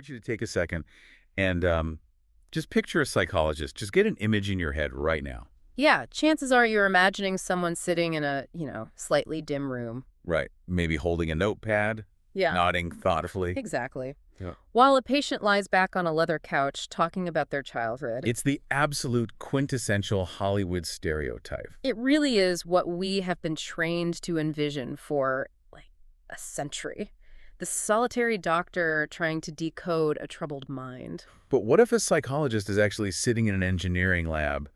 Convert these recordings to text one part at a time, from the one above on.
want you to take a second and just picture a psychologist. Just get an image in your head right now. Yeah, chances are you're imagining someone sitting in a, slightly dim room. Right. Maybe holding a notepad, Yeah, nodding thoughtfully. exactly. Yeah. While a patient lies back on a leather couch talking about their childhood. It's the absolute quintessential Hollywood stereotype. It really is what we have been trained to envision for, like, a century. The solitary doctor trying to decode a troubled mind. But what if a psychologist is actually sitting in an engineering lab,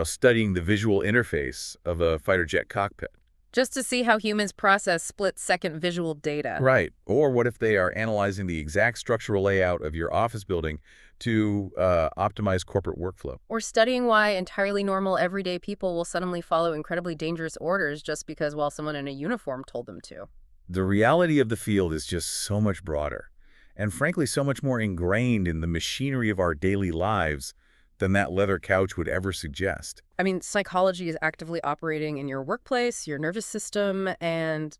studying the visual interface of a fighter jet cockpit? Just to see how humans process split-second visual data. Right. Or what if they are analyzing the exact structural layout of your office building to optimize corporate workflow? Or studying why entirely normal, everyday people will suddenly follow incredibly dangerous orders just because, well, someone in a uniform told them to. The reality of the field is just so much broader, and frankly, so much more ingrained in the machinery of our daily lives than that leather couch would ever suggest. I mean, psychology is actively operating in your workplace, your nervous system, and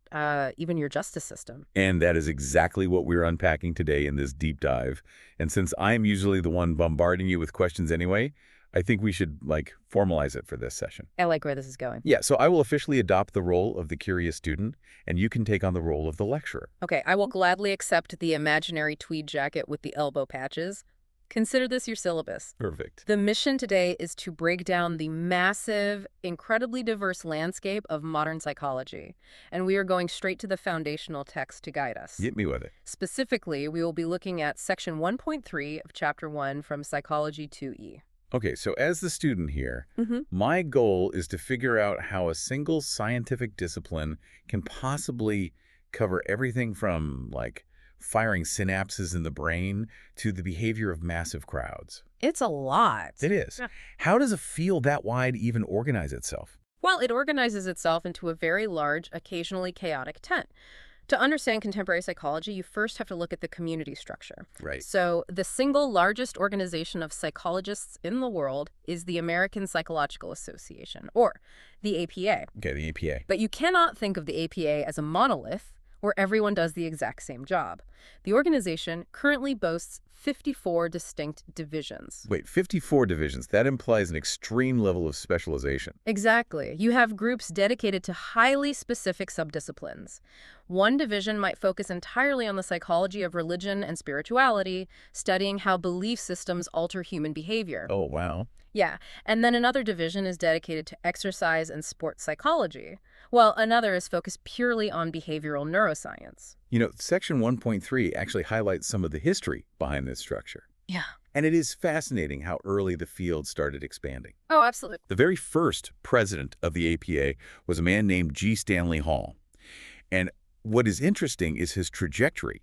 even your justice system. And that is exactly what we're unpacking today in this deep dive. And since I'm usually the one bombarding you with questions anyway, I think we should, formalize it for this session. I like where this is going. Yeah, so I will officially adopt the role of the curious student, and you can take on the role of the lecturer. Okay, I will gladly accept the imaginary tweed jacket with the elbow patches. Consider this your syllabus. Perfect. The mission today is to break down the massive, incredibly diverse landscape of modern psychology. And we are going straight to the foundational text to guide us. Hit me with it. Specifically, we will be looking at section 1.3 of chapter 1 from Psychology 2E. Okay, so as the student here, my goal is to figure out how a single scientific discipline can possibly cover everything from, firing synapses in the brain to the behavior of massive crowds. It's a lot. It is. Yeah. How does a field that wide even organize itself? Well, it organizes itself into a very large, occasionally chaotic tent. To understand contemporary psychology, you first have to look at the community structure. Right. So the single largest organization of psychologists in the world is the American Psychological Association, or the APA. Okay, the APA. But you cannot think of the APA as a monolith where everyone does the exact same job. The organization currently boasts 54 distinct divisions. Wait, 54 divisions. That implies an extreme level of specialization. Exactly. You have groups dedicated to highly specific subdisciplines. One division might focus entirely on the psychology of religion and spirituality, studying how belief systems alter human behavior. Oh, wow. Yeah, and then another division is dedicated to exercise and sports psychology, while another is focused purely on behavioral neuroscience. Section 1.3 actually highlights some of the history behind this structure. Yeah. And it is fascinating how early the field started expanding. Oh, absolutely. The very first president of the APA was a man named G. Stanley Hall. And what is interesting is his trajectory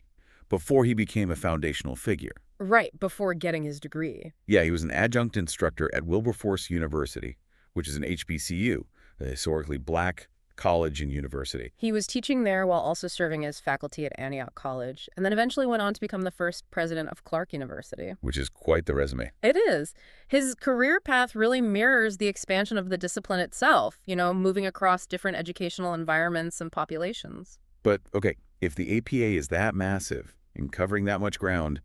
before he became a foundational figure. Right, before getting his degree. Yeah, he was an adjunct instructor at Wilberforce University, which is an HBCU, a historically black college and university. He was teaching there while also serving as faculty at Antioch College, and then eventually went on to become the first president of Clark University. Which is quite the resume. It is. His career path really mirrors the expansion of the discipline itself, moving across different educational environments and populations. But, okay, if the APA is that massive and covering that much ground,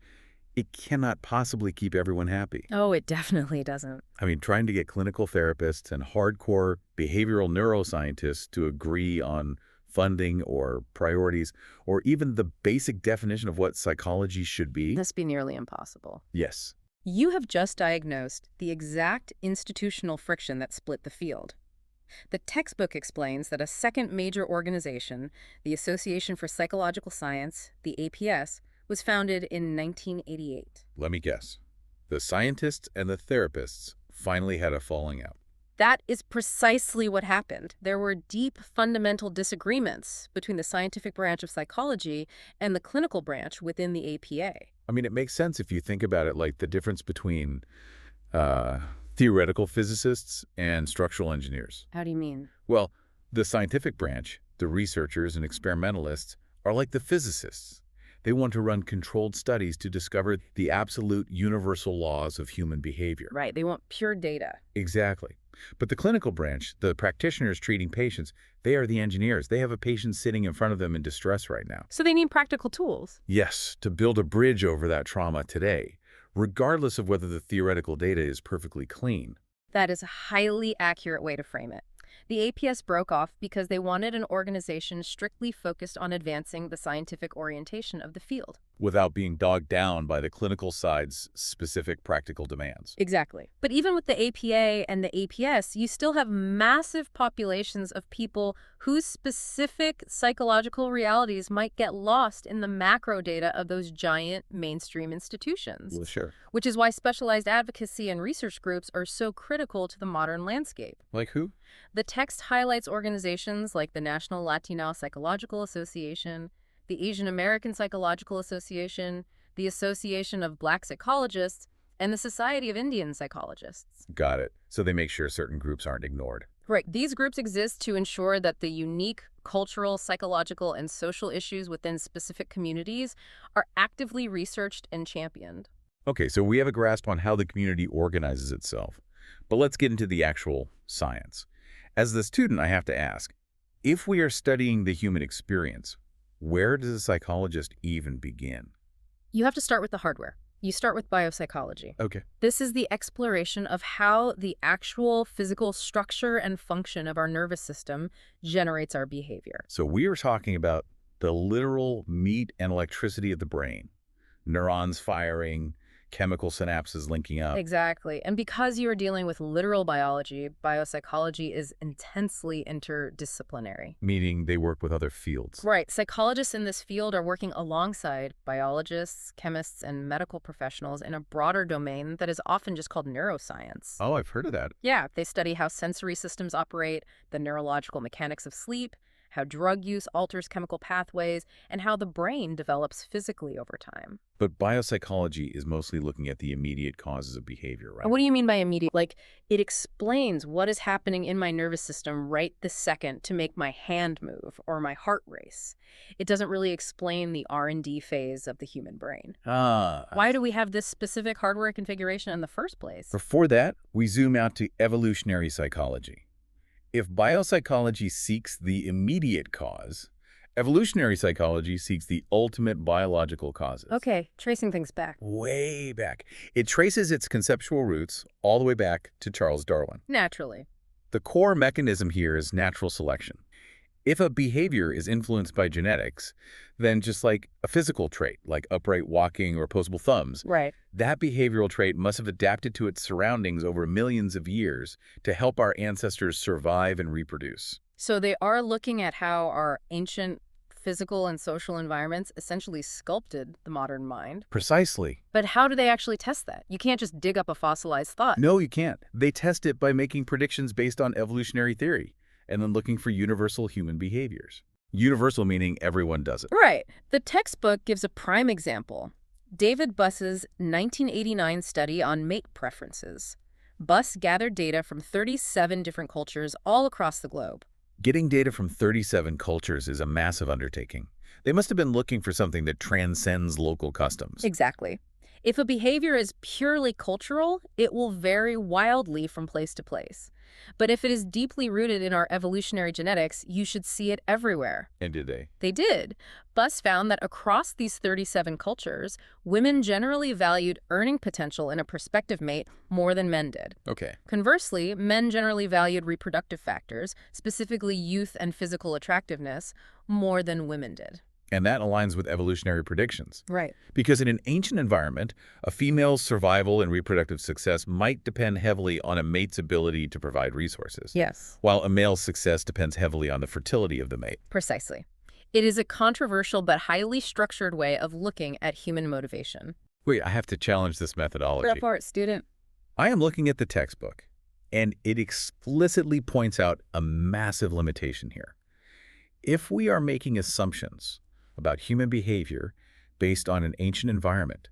it cannot possibly keep everyone happy. Oh, it definitely doesn't. I mean, trying to get clinical therapists and hardcore behavioral neuroscientists to agree on funding or priorities, or even the basic definition of what psychology should be. Must be nearly impossible. Yes. You have just diagnosed the exact institutional friction that split the field. The textbook explains that a second major organization, the Association for Psychological Science, the APS, was founded in 1988. Let me guess. The scientists and the therapists finally had a falling out. That is precisely what happened. There were deep fundamental disagreements between the scientific branch of psychology and the clinical branch within the APA. I mean, it makes sense if you think about it, like the difference between theoretical physicists and structural engineers. How do you mean? Well, the scientific branch, the researchers and experimentalists, are like the physicists. They want to run controlled studies to discover the absolute universal laws of human behavior. Right, they want pure data. Exactly. But the clinical branch, the practitioners treating patients, they are the engineers. They have a patient sitting in front of them in distress right now. So they need practical tools. Yes, to build a bridge over that trauma today, regardless of whether the theoretical data is perfectly clean. That is a highly accurate way to frame it. The APS broke off because they wanted an organization strictly focused on advancing the scientific orientation of the field. Without being bogged down by the clinical side's specific practical demands. Exactly. But even with the APA and the APS, you still have massive populations of people whose specific psychological realities might get lost in the macro data of those giant mainstream institutions. Well, sure. Which is why specialized advocacy and research groups are so critical to the modern landscape. Like who? The text highlights organizations like the National Latino Psychological Association, the Asian American Psychological Association, the Association of Black Psychologists, and the Society of Indian Psychologists. Got it. So they make sure certain groups aren't ignored. Right. These groups exist to ensure that the unique cultural, psychological, and social issues within specific communities are actively researched and championed. Okay, so we have a grasp on how the community organizes itself. But let's get into the actual science. As the student, I have to ask, if we are studying the human experience, where does a psychologist even begin? You have to start with the hardware. You start with biopsychology. Okay. This is the exploration of how the actual physical structure and function of our nervous system generates our behavior. So we are talking about the literal meat and electricity of the brain. Neurons firing, chemical synapses linking up. Exactly. And because you are dealing with literal biology, biopsychology is intensely interdisciplinary. Meaning they work with other fields. Right. Psychologists in this field are working alongside biologists, chemists, and medical professionals in a broader domain that is often just called neuroscience. Oh, I've heard of that. Yeah, they study how sensory systems operate, the neurological mechanics of sleep, how drug use alters chemical pathways, and how the brain develops physically over time. But biopsychology is mostly looking at the immediate causes of behavior, right? And what do you mean by immediate? Like, it explains what is happening in my nervous system right this second to make my hand move or my heart race. It doesn't really explain the R&D phase of the human brain. Why do we have this specific hardware configuration in the first place? Before that, we zoom out to evolutionary psychology. If biopsychology seeks the immediate cause, evolutionary psychology seeks the ultimate biological causes. Okay, tracing things back. Way back. It traces its conceptual roots all the way back to Charles Darwin. Naturally. The core mechanism here is natural selection. If a behavior is influenced by genetics, then just like a physical trait, like upright walking or opposable thumbs, Right. that behavioral trait must have adapted to its surroundings over millions of years to help our ancestors survive and reproduce. So they are looking at how our ancient physical and social environments essentially sculpted the modern mind. Precisely. But how do they actually test that? You can't just dig up a fossilized thought. No, you can't. They test it by making predictions based on evolutionary theory and then looking for universal human behaviors. Universal meaning everyone does it. Right. The textbook gives a prime example. David Buss's 1989 study on mate preferences. Buss gathered data from 37 different cultures all across the globe. Getting data from 37 cultures is a massive undertaking. They must have been looking for something that transcends local customs. Exactly. If a behavior is purely cultural, it will vary wildly from place to place. But if it is deeply rooted in our evolutionary genetics, you should see it everywhere. And did they? They did. Buss found that across these 37 cultures, women generally valued earning potential in a prospective mate more than men did. Okay. Conversely, men generally valued reproductive factors, specifically youth and physical attractiveness, more than women did. And that aligns with evolutionary predictions. Right. Because in an ancient environment, a female's survival and reproductive success might depend heavily on a mate's ability to provide resources. Yes. While a male's success depends heavily on the fertility of the mate. Precisely. It is a controversial but highly structured way of looking at human motivation. Wait, I have to challenge this methodology. Go for it, student. I am looking at the textbook, and it explicitly points out a massive limitation here. If we are making assumptions about human behavior based on an ancient environment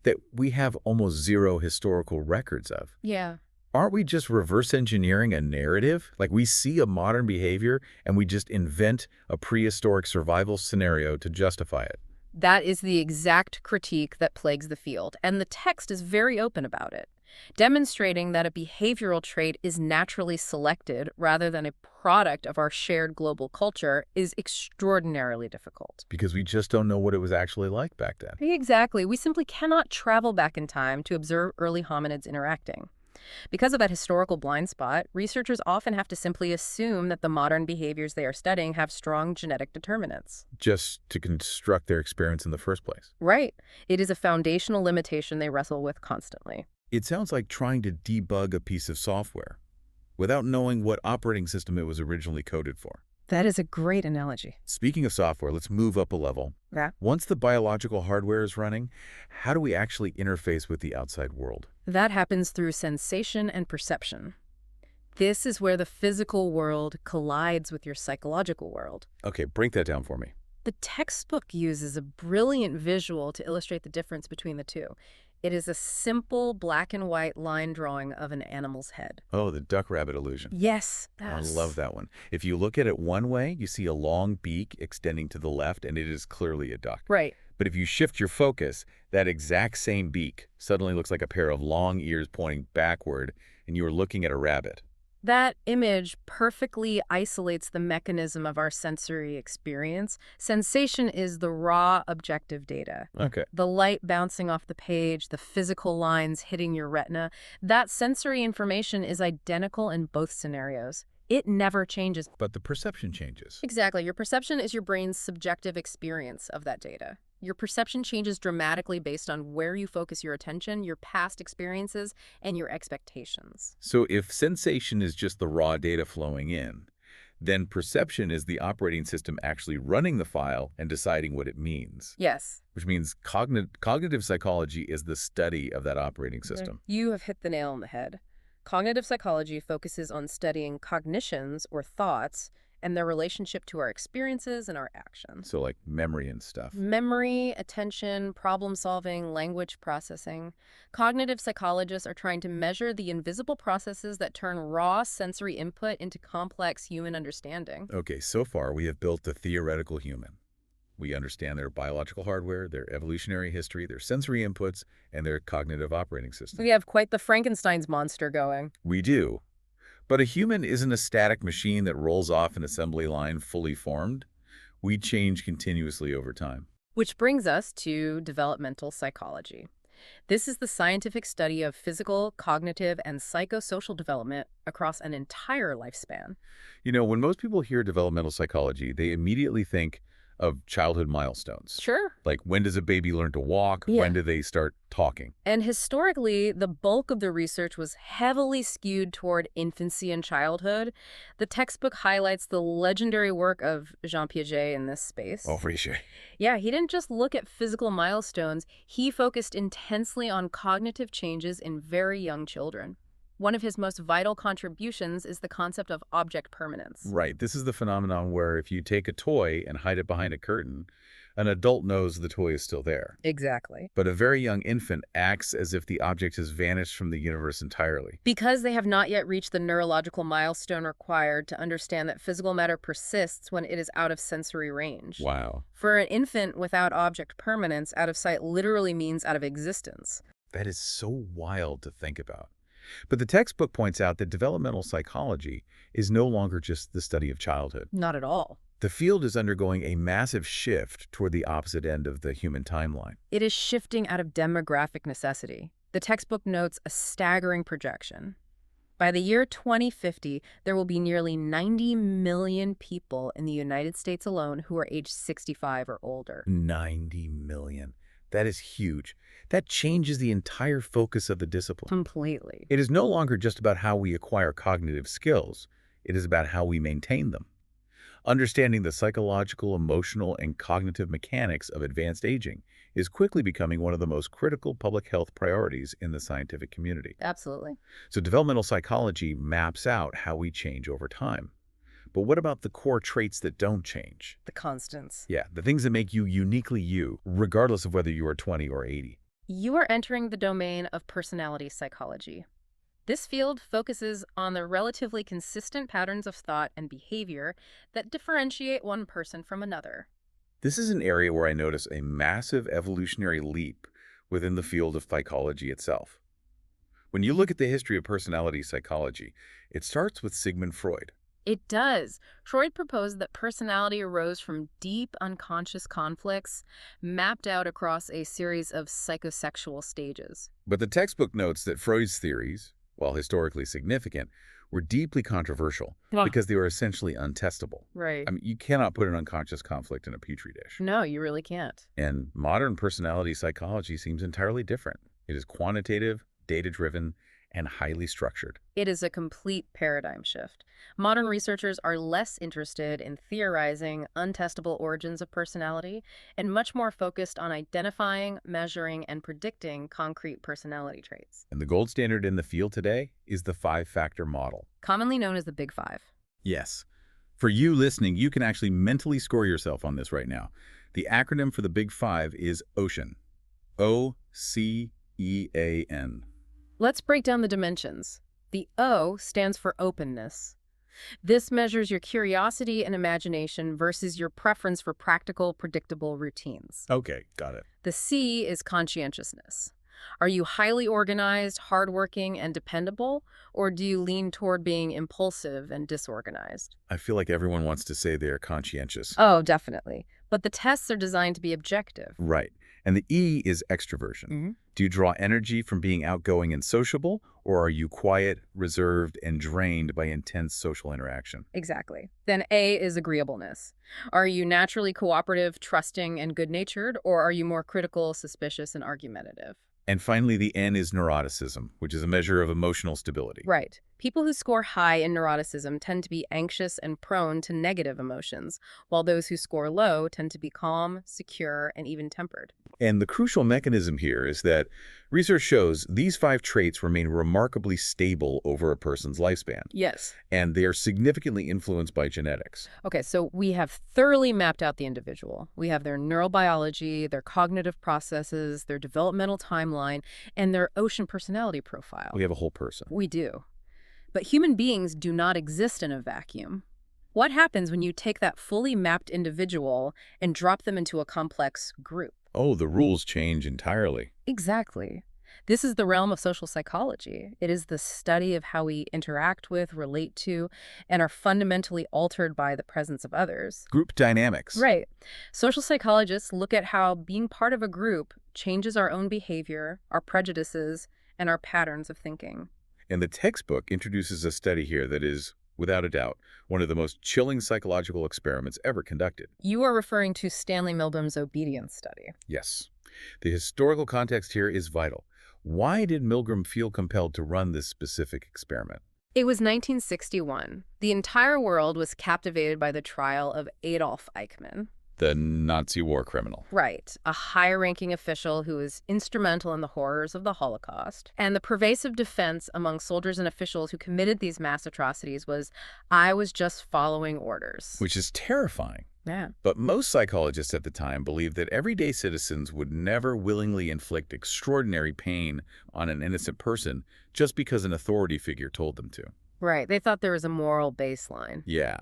that we have almost zero historical records of, Yeah. aren't we just reverse engineering a narrative? Like we see a modern behavior and we just invent a prehistoric survival scenario to justify it. That is the exact critique that plagues the field, and the text is very open about it. Demonstrating that a behavioral trait is naturally selected rather than a product of our shared global culture is extraordinarily difficult. Because we just don't know what it was actually like back then. Exactly. We simply cannot travel back in time to observe early hominids interacting. Because of that historical blind spot, researchers often have to simply assume that the modern behaviors they are studying have strong genetic determinants. Just to construct their experience in the first place. Right. It is a foundational limitation they wrestle with constantly. It sounds like trying to debug a piece of software without knowing what operating system it was originally coded for. That is a great analogy. Speaking of software, let's move up a level. Yeah. Once the biological hardware is running, how do we actually interface with the outside world? That happens through sensation and perception. This is where the physical world collides with your psychological world. Okay, break that down for me. The textbook uses a brilliant visual to illustrate the difference between the two. It is a simple black and white line drawing of an animal's head. Oh, the duck-rabbit illusion. Yes. I love that one. If you look at it one way, you see a long beak extending to the left, and it is clearly a duck. Right. But if you shift your focus, that exact same beak suddenly looks like a pair of long ears pointing backward, and you are looking at a rabbit. That image perfectly isolates the mechanism of our sensory experience. Sensation is the raw, objective data. Okay. The light bouncing off the page, the physical lines hitting your retina, that sensory information is identical in both scenarios. It never changes. But the perception changes. Exactly. Your perception is your brain's subjective experience of that data. Your perception changes dramatically based on where you focus your attention, your past experiences, and your expectations. So if sensation is just the raw data flowing in, then perception is the operating system actually running the file and deciding what it means. Yes. Which means cognitive psychology is the study of that operating system. You have hit the nail on the head. Cognitive psychology focuses on studying cognitions or thoughts and their relationship to our experiences and our actions. So like memory and stuff. Memory, attention, problem solving, language processing. Cognitive psychologists are trying to measure the invisible processes that turn raw sensory input into complex human understanding. Okay, so far we have built the theoretical human. We understand their biological hardware, their evolutionary history, their sensory inputs, and their cognitive operating system. We have quite the Frankenstein's monster going. We do. But a human isn't a static machine that rolls off an assembly line fully formed. We change continuously over time. Which brings us to developmental psychology. This is the scientific study of physical, cognitive, and psychosocial development across an entire lifespan. You know, when most people hear developmental psychology, they immediately think of childhood milestones. Sure. Like, when does a baby learn to walk? Yeah. When do they start talking? And historically, the bulk of the research was heavily skewed toward infancy and childhood. The textbook highlights the legendary work of Jean Piaget in this space. Oh, for sure. Yeah, he didn't just look at physical milestones. He focused intensely on cognitive changes in very young children. One of his most vital contributions is the concept of object permanence. Right. This is the phenomenon where if you take a toy and hide it behind a curtain, an adult knows the toy is still there. Exactly. But a very young infant acts as if the object has vanished from the universe entirely. Because they have not yet reached the neurological milestone required to understand that physical matter persists when it is out of sensory range. Wow. For an infant without object permanence, out of sight literally means out of existence. That is so wild to think about. But the textbook points out that developmental psychology is no longer just the study of childhood. Not at all. The field is undergoing a massive shift toward the opposite end of the human timeline. It is shifting out of demographic necessity. The textbook notes a staggering projection. By the year 2050, there will be nearly 90 million people in the United States alone who are age 65 or older. 90 million. That is huge. That changes the entire focus of the discipline. Completely. It is no longer just about how we acquire cognitive skills. It is about how we maintain them. Understanding the psychological, emotional, and cognitive mechanics of advanced aging is quickly becoming one of the most critical public health priorities in the scientific community. Absolutely. So developmental psychology maps out how we change over time. But what about the core traits that don't change? The constants. Yeah, the things that make you uniquely you, regardless of whether you are 20 or 80. You are entering the domain of personality psychology. This field focuses on the relatively consistent patterns of thought and behavior that differentiate one person from another. This is an area where I notice a massive evolutionary leap within the field of psychology itself. When you look at the history of personality psychology, it starts with Sigmund Freud. It does. Freud proposed that personality arose from deep unconscious conflicts mapped out across a series of psychosexual stages. But the textbook notes that Freud's theories, while historically significant, were deeply controversial because they were essentially untestable. Right. I mean, you cannot put an unconscious conflict in a petri dish. No, you really can't. And modern personality psychology seems entirely different. It is quantitative, data-driven, and highly structured. It is a complete paradigm shift. Modern researchers are less interested in theorizing untestable origins of personality and much more focused on identifying, measuring, and predicting concrete personality traits. And the gold standard in the field today is the five-factor model. Commonly known as the Big Five. Yes. For you listening, you can actually mentally score yourself on this right now. The acronym for the Big Five is OCEAN. O-C-E-A-N. Let's break down the dimensions. The O stands for openness. This measures your curiosity and imagination versus your preference for practical, predictable routines. Okay, got it. The C is conscientiousness. Are you highly organized, hardworking, and dependable, or do you lean toward being impulsive and disorganized? I feel like everyone wants to say they're conscientious. Oh, definitely. But the tests are designed to be objective. Right. And the E is extroversion. Do you draw energy from being outgoing and sociable, or are you quiet, reserved, and drained by intense social interaction? Exactly. Then A is agreeableness. Are you naturally cooperative, trusting, and good-natured, or are you more critical, suspicious, and argumentative? And finally, the N is neuroticism, which is a measure of emotional stability. Right. People who score high in neuroticism tend to be anxious and prone to negative emotions, while those who score low tend to be calm, secure, and even-tempered. And the crucial mechanism here is that research shows these five traits remain remarkably stable over a person's lifespan. Yes. And they are significantly influenced by genetics. Okay, so we have thoroughly mapped out the individual. We have their neurobiology, their cognitive processes, their developmental timeline, and their ocean personality profile. We have a whole person. We do. But human beings do not exist in a vacuum. What happens when you take that fully mapped individual and drop them into a complex group? Oh, the rules change entirely. Exactly. This is the realm of social psychology. It is the study of how we interact with, relate to, and are fundamentally altered by the presence of others. Group dynamics. Right. Social psychologists look at how being part of a group changes our own behavior, our prejudices, and our patterns of thinking. And the textbook introduces a study here that is, without a doubt, one of the most chilling psychological experiments ever conducted. You are referring to Stanley Milgram's obedience study. Yes. The historical context here is vital. Why did Milgram feel compelled to run this specific experiment? It was 1961. The entire world was captivated by the trial of Adolf Eichmann. The Nazi war criminal. Right. A high-ranking official who was instrumental in the horrors of the Holocaust. And the pervasive defense among soldiers and officials who committed these mass atrocities was, I was just following orders. Which is terrifying. Yeah. But most psychologists at the time believed that everyday citizens would never willingly inflict extraordinary pain on an innocent person just because an authority figure told them to. Right. They thought there was a moral baseline. Yeah.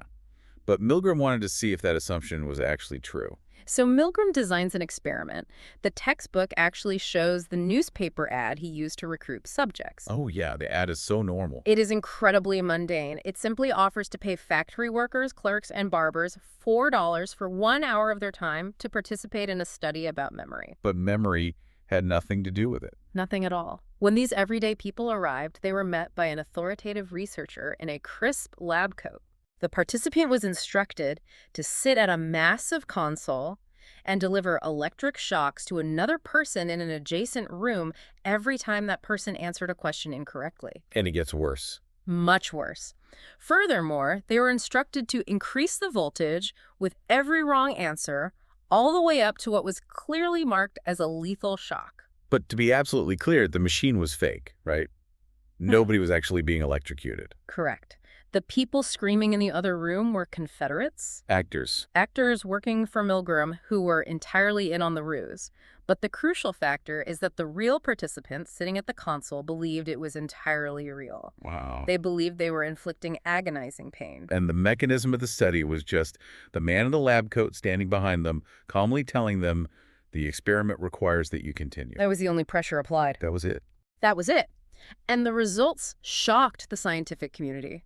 But Milgram wanted to see if that assumption was actually true. So Milgram designs an experiment. The textbook actually shows the newspaper ad he used to recruit subjects. Oh yeah, the ad is so normal. It is incredibly mundane. It simply offers to pay factory workers, clerks, and barbers $4 for 1 hour of their time to participate in a study about memory. But memory had nothing to do with it. Nothing at all. When these everyday people arrived, they were met by an authoritative researcher in a crisp lab coat. The participant was instructed to sit at a massive console and deliver electric shocks to another person in an adjacent room every time that person answered a question incorrectly. And it gets worse. Much worse. Furthermore, they were instructed to increase the voltage with every wrong answer all the way up to what was clearly marked as a lethal shock. But to be absolutely clear, the machine was fake, right? Nobody was actually being electrocuted. Correct. The people screaming in the other room were Confederates. Actors. Actors working for Milgram who were entirely in on the ruse. But the crucial factor is that the real participants sitting at the console believed it was entirely real. Wow. They believed they were inflicting agonizing pain. And the mechanism of the study was just the man in the lab coat standing behind them, calmly telling them, the experiment requires that you continue. That was the only pressure applied. That was it. That was it. And the results shocked the scientific community.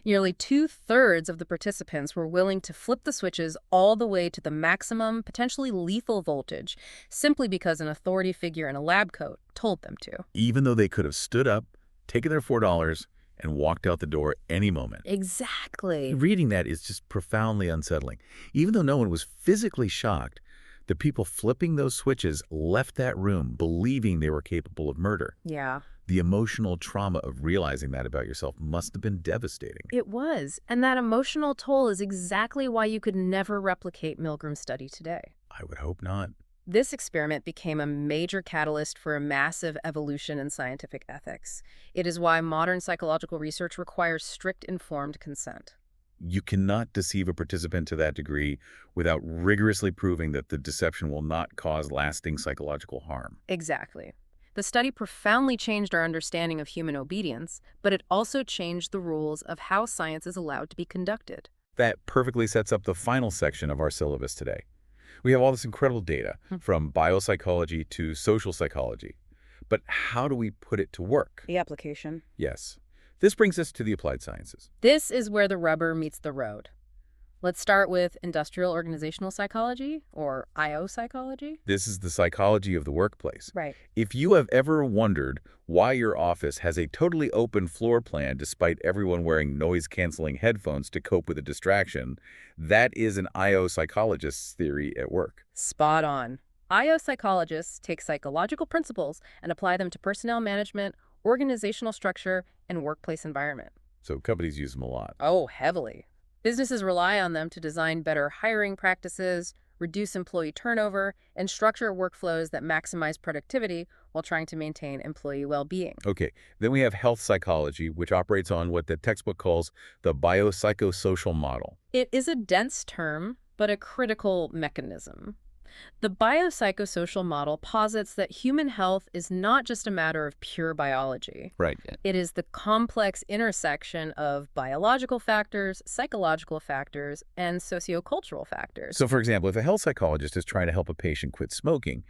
Nearly 2/3 of the participants were willing to flip the switches all the way to the maximum, potentially lethal voltage, simply because an authority figure in a lab coat told them to. Even though they could have stood up, taken their $4, and walked out the door any moment. Exactly. Reading that is just profoundly unsettling. Even though no one was physically shocked, the people flipping those switches left that room believing they were capable of murder. Yeah. The emotional trauma of realizing that about yourself must have been devastating. It was. And that emotional toll is exactly why you could never replicate Milgram's study today. I would hope not. This experiment became a major catalyst for a massive evolution in scientific ethics. It is why modern psychological research requires strict informed consent. You cannot deceive a participant to that degree without rigorously proving that the deception will not cause lasting psychological harm. Exactly. The study profoundly changed our understanding of human obedience, but it also changed the rules of how science is allowed to be conducted. That perfectly sets up the final section of our syllabus today. We have all this incredible data, from biopsychology to social psychology. But how do we put it to work? The application. Yes. This brings us to the applied sciences. This is where the rubber meets the road. Let's start with industrial organizational psychology, or IO psychology. This is the psychology of the workplace. Right. If you have ever wondered why your office has a totally open floor plan despite everyone wearing noise-canceling headphones to cope with a distraction, that is an IO psychologist's theory at work. Spot on. IO psychologists take psychological principles and apply them to personnel management, organizational structure, and workplace environment. So companies use them a lot. Oh, heavily. Businesses rely on them to design better hiring practices, reduce employee turnover, and structure workflows that maximize productivity while trying to maintain employee well-being. Okay, then we have health psychology, which operates on what the textbook calls the biopsychosocial model. It is a dense term, but a critical mechanism. The biopsychosocial model posits that human health is not just a matter of pure biology. Right. It is the complex intersection of biological factors, psychological factors, and sociocultural factors. So, for example, if a health psychologist is trying to help a patient quit smoking,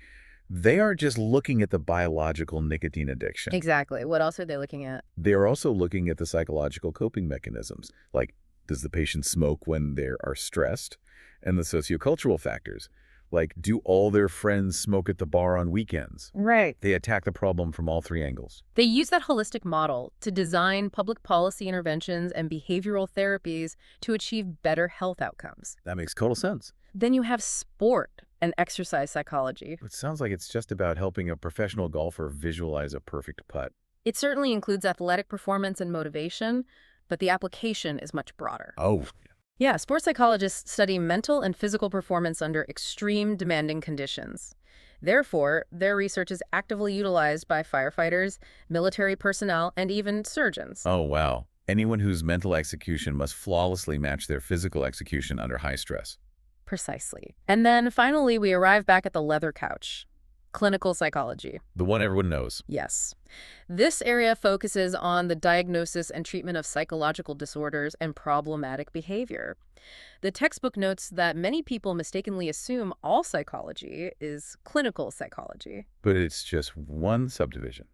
they aren't just looking at the biological nicotine addiction. Exactly. What else are they looking at? They're also looking at the psychological coping mechanisms, like does the patient smoke when they are stressed, and the sociocultural factors, like do all their friends smoke at the bar on weekends? Right. They attack the problem from all three angles. They use that holistic model to design public policy interventions and behavioral therapies to achieve better health outcomes. That makes total sense. Then you have sport and exercise psychology. It sounds like it's just about helping a professional golfer visualize a perfect putt. It certainly includes athletic performance and motivation, but the application is much broader. Oh, Yeah, sports psychologists study mental and physical performance under extreme demanding conditions. Therefore, their research is actively utilized by firefighters, military personnel, and even surgeons. oh wow. Anyone whose mental execution must flawlessly match their physical execution under high stress. Precisely. And then finally, we arrive back at the leather couch. Clinical psychology. The one everyone knows. Yes. This area focuses on the diagnosis and treatment of psychological disorders and problematic behavior. The textbook notes that many people mistakenly assume all psychology is clinical psychology. But it's just one subdivision,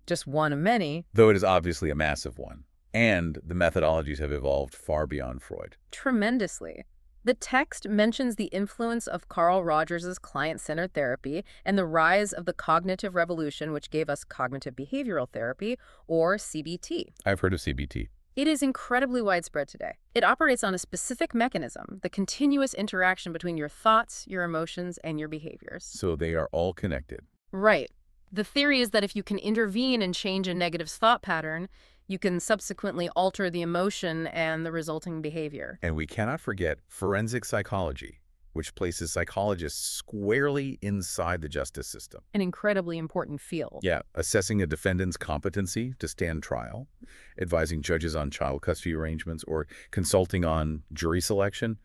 Just one of many. though it is obviously a massive one. And the methodologies have evolved far beyond Freud. Tremendously. The text mentions the influence of Carl Rogers' client-centered therapy and the rise of the cognitive revolution, which gave us cognitive behavioral therapy, or CBT. I've heard of CBT. It is incredibly widespread today. It operates on a specific mechanism, the continuous interaction between your thoughts, your emotions, and your behaviors. So they are all connected. Right. The theory is that if you can intervene and change a negative thought pattern, you can subsequently alter the emotion and the resulting behavior. And we cannot forget forensic psychology, which places psychologists squarely inside the justice system. An incredibly important field. Yeah, assessing a defendant's competency to stand trial, advising judges on child custody arrangements, or consulting on jury selection.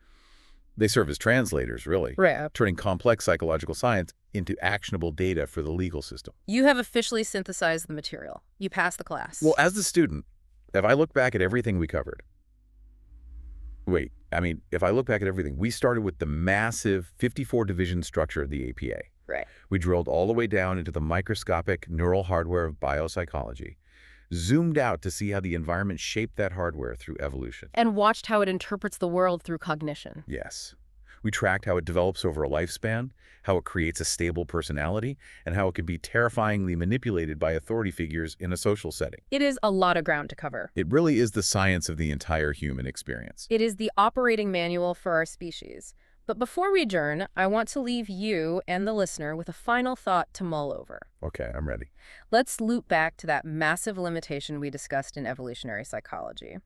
They serve as translators, really, Right. turning complex psychological science into actionable data for the legal system. You have officially synthesized the material. You passed the class. Well, as the student, if I look back at everything we covered, if I look back at everything, we started with the massive 54-division structure of the APA. Right. We drilled all the way down into the microscopic neural hardware of biopsychology. zoomed out to see how the environment shaped that hardware through evolution. And watched how it interprets the world through cognition. Yes. We tracked how it develops over a lifespan, how it creates a stable personality, and how it can be terrifyingly manipulated by authority figures in a social setting. It is a lot of ground to cover. It really is the science of the entire human experience. It is the operating manual for our species. But before we adjourn, I want to leave you and the listener with a final thought to mull over. Okay, I'm ready. Let's loop back to that massive limitation we discussed in evolutionary psychology.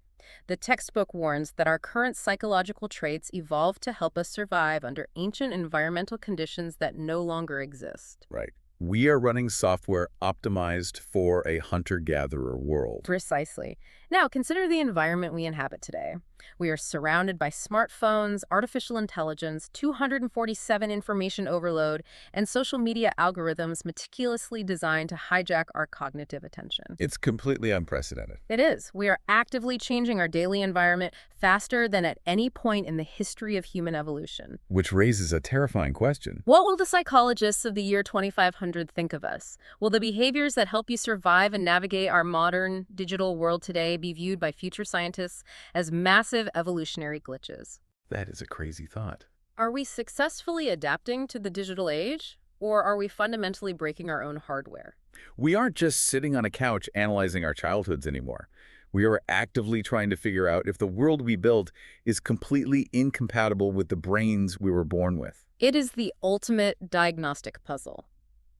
The textbook warns that our current psychological traits evolved to help us survive under ancient environmental conditions that no longer exist. Right. We are running software optimized for a hunter-gatherer world. Precisely. Now, consider the environment we inhabit today. We are surrounded by smartphones, artificial intelligence, 247 information overload, and social media algorithms meticulously designed to hijack our cognitive attention. It's completely unprecedented. It is. We are actively changing our daily environment faster than at any point in the history of human evolution. Which raises a terrifying question. What will the psychologists of the year 2500 think of us? Will the behaviors that help you survive and navigate our modern digital world today be viewed by future scientists as massive evolutionary glitches? That is a crazy thought. Are we successfully adapting to the digital age, or are we fundamentally breaking our own hardware? We aren't just sitting on a couch analyzing our childhoods anymore. We are actively trying to figure out if the world we built is completely incompatible with the brains we were born with. It is the ultimate diagnostic puzzle.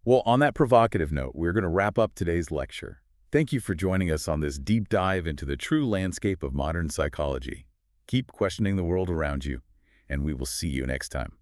Well, on that provocative note, we're going to wrap up today's lecture. Thank you for joining us on this deep dive into the true landscape of modern psychology. Keep questioning the world around you, and we will see you next time.